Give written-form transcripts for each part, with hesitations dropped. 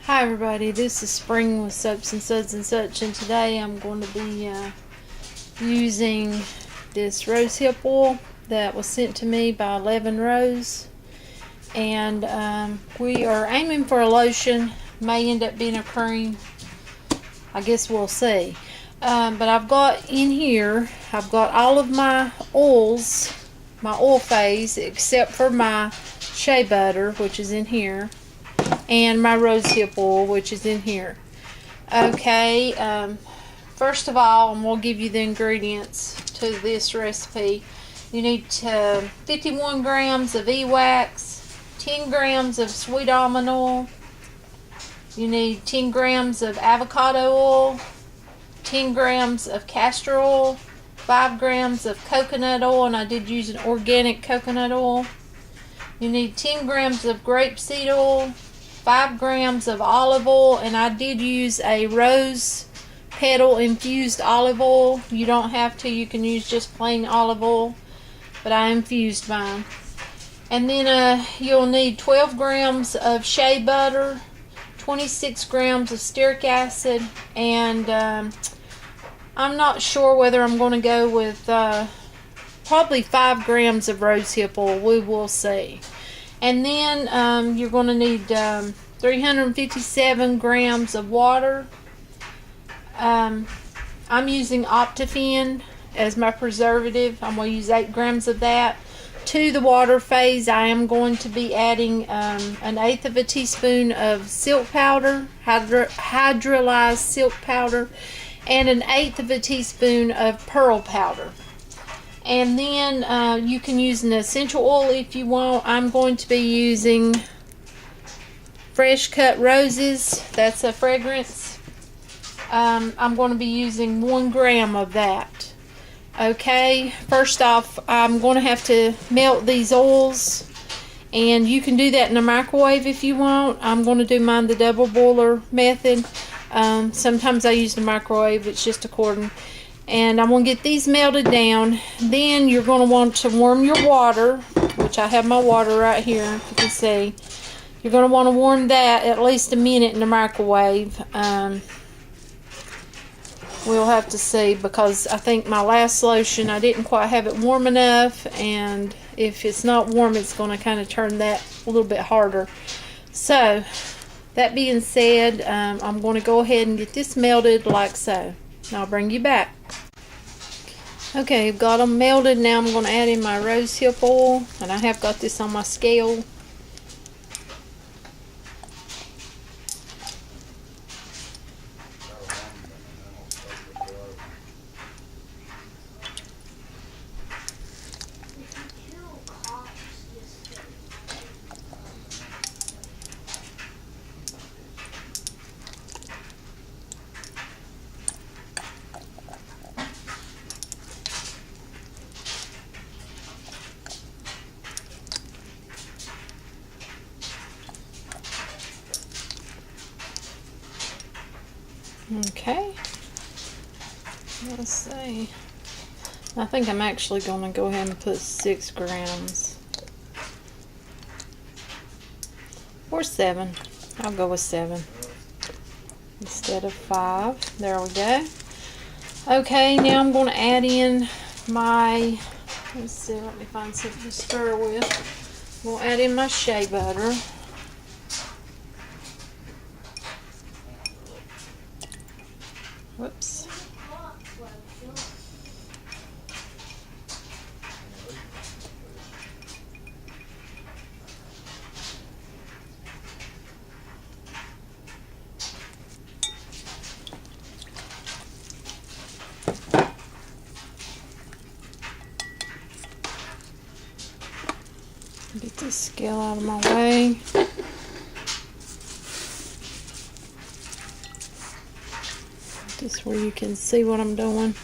Hi everybody, this is Spring with Soaps and Suds and Such, and today I'm going to be using this Rosehip Oil that was sent to me by Leven Rose, and we are aiming for a lotion. May end up being a cream, I guess we'll see. But I've got in here, I've got all of my oils, my oil phase, except for my Shea Butter, which is in here, and my Rosehip Oil, which is in here. Okay, first of all, I'm going to give you the ingredients to this recipe. You need 51 grams of Ewax, 10 grams of sweet almond oil, you need 10 grams of avocado oil, 10 grams of castor oil, 5 grams of coconut oil, and I did use an organic coconut oil. You need 10 grams of grape seed oil, 5 grams of olive oil, and I did use a rose petal infused olive oil. You don't have to, you can use just plain olive oil, but I infused mine. And then you'll need 12 grams of Shea Butter, 26 grams of Stearic Acid, and I'm not sure whether I'm going to go with probably 5 grams of Rosehip Oil. We will see. And then you're going to need 357 grams of water. I'm using Optiphen as my preservative. I'm going to use 8 grams of that. To the water phase, I am going to be adding 1/8 of a teaspoon of silk powder, hydrolyzed silk powder, and 1/8 of a teaspoon of pearl powder. And then you can use an essential oil if you want. I'm going to be using fresh cut roses. That's a fragrance. I'm going to be using 1 gram of that. Okay, first off, I'm going to have to melt these oils, and you can do that in a microwave if you want. I'm going to do mine the double boiler method. Sometimes I use the microwave, it's just according. And I'm going to get these melted down. Then you're going to want to warm your water, which I have my water right here, if you can see. You're going to want to warm that at least a minute in the microwave. We'll have to see, because I think my last lotion, I didn't quite have it warm enough, and if it's not warm, it's going to kind of turn that a little bit harder. So, that being said, I'm going to go ahead and get this melted like so. And I'll bring you back. Okay, I've got them melted. Now I'm going to add in my Rosehip Oil, and I have got this on my scale. Okay, let's see. I think I'm actually going to go ahead and put 6 grams. Or 7. I'll go with 7 instead of 5. There we go. Okay, now I'm going to add in my, let's see, let me find something to stir with. We'll add in my Shea Butter. Whoops. Get this scale out of my way. Just where you can see what I'm doing.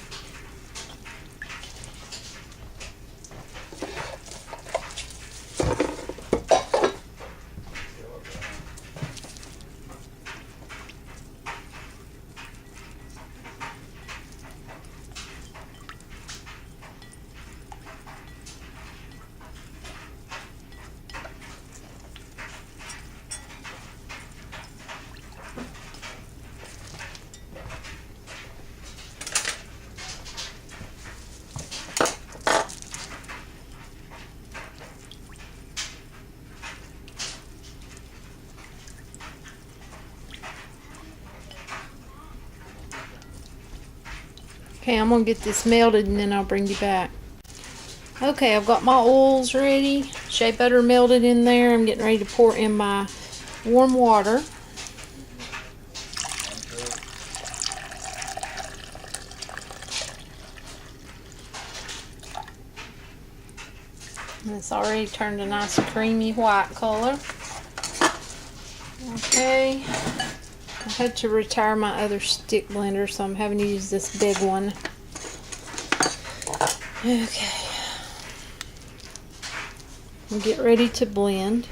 Okay, I'm gonna get this melted and then I'll bring you back. Okay, I've got my oils ready. Shea butter melted in there. I'm getting ready to pour in my warm water. And it's already turned a nice creamy white color. Okay, I had to retire my other stick blender, so I'm having to use this big one. Okay, we'll get ready to blend.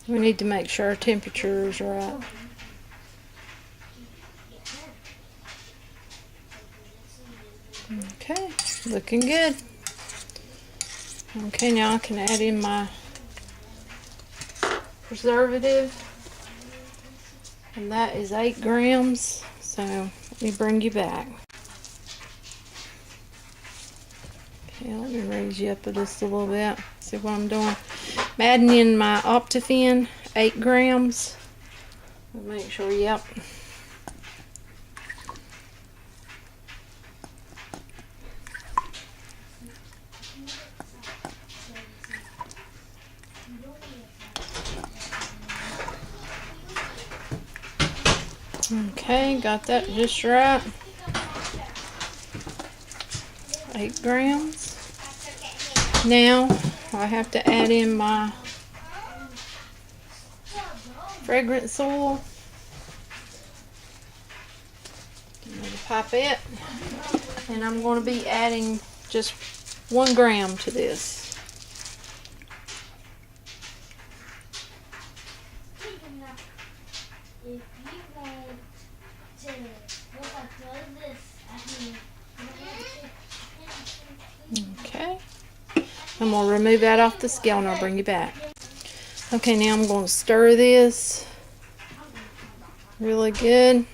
We need to make sure our temperature is right. Okay, looking good. Okay, now I can add in my preservative, and that is 8 grams. So let me bring you back. Okay, let me raise you up just a little bit. See what I'm doing. I'm adding in my Optiphen, 8 grams. Make sure, yep. Okay, got that just right. 8 grams. Now I have to add in my fragrance oil. Another pipette. And I'm going to be adding just 1 gram to this. Okay, I'm going to remove that off the scale and I'll bring you back. Okay, now I'm going to stir this really good.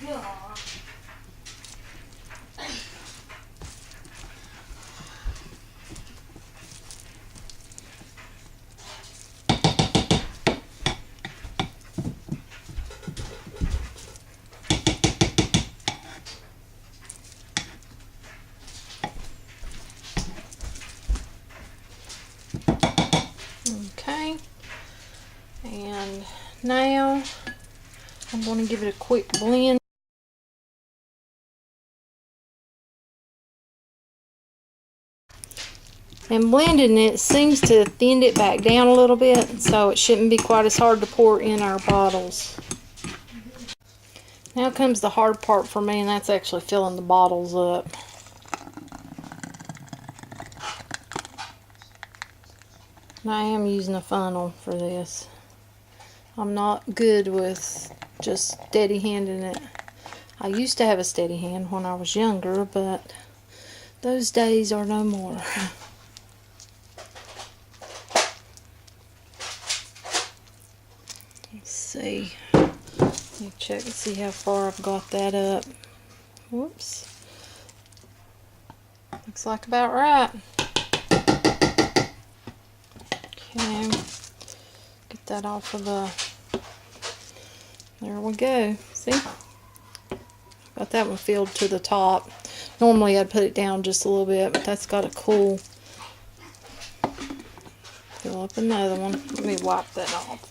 Okay, and now I'm going to give it a quick blend. And blending it seems to thin it back down a little bit, so it shouldn't be quite as hard to pour in our bottles. Now comes the hard part for me, and that's actually filling the bottles up. And I am using a funnel for this. I'm not good with just steady handing it. I used to have a steady hand when I was younger, but those days are no more. Let's see. Let me check and see how far I've got that up. Whoops. Looks like about right. Okay. Get that off of the... There we go. See? Got that one filled to the top. Normally I'd put it down just a little bit, but that's got to cool. Fill up another one. Let me wipe that off.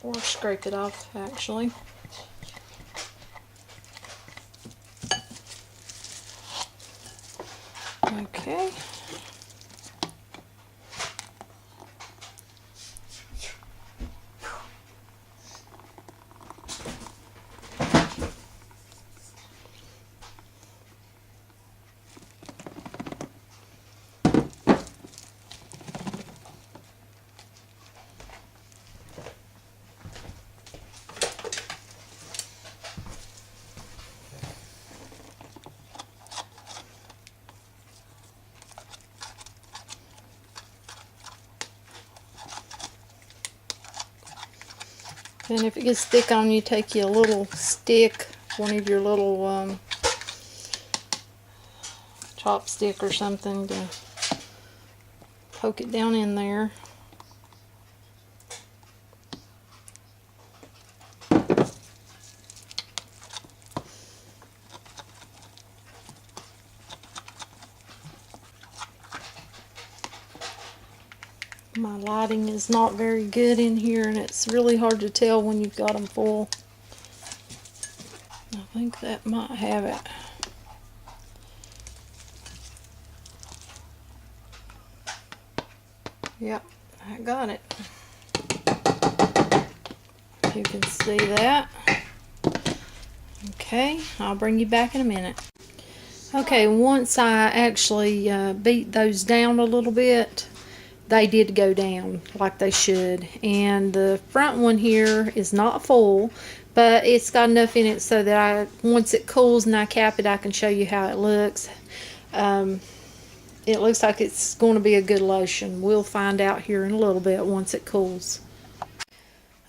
Or scrape it off, actually. Okay. And if it gets thick on you, take you a little stick, one of your little chopstick or something to poke it down in there. My lighting is not very good in here, and it's really hard to tell when you've got them full. I think that might have it. Yep, I got it. You can see that. Okay, I'll bring you back in a minute. Okay, once I actually beat those down a little bit, they did go down like they should. And the front one here is not full, but it's got enough in it so that once it cools and I cap it, I can show you how it looks. It looks like it's going to be a good lotion. We'll find out here in a little bit once it cools.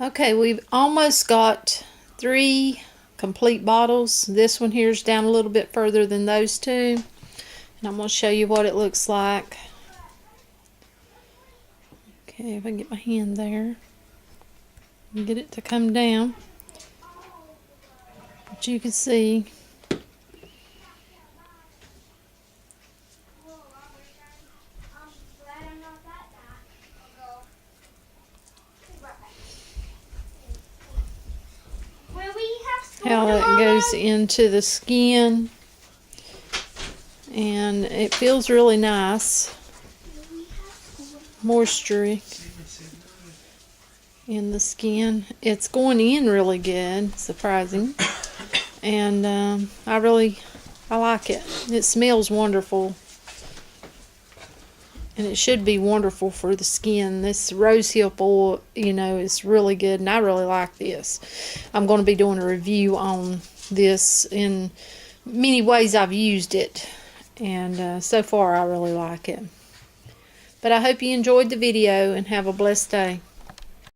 Okay, we've almost got 3 complete bottles. This one here is down a little bit further than those 2. And I'm going to show you what it looks like. Okay, if I can get my hand there and get it to come down. But you can see how that goes into the skin, and it feels really nice. Moisture in the skin. It's going in really good, surprising, and I like it. It smells wonderful, and it should be wonderful for the skin. This Rosehip Oil, you know, is really good, and I really like this. I'm going to be doing a review on this in many ways I've used it, and so far I really like it. But I hope you enjoyed the video and have a blessed day.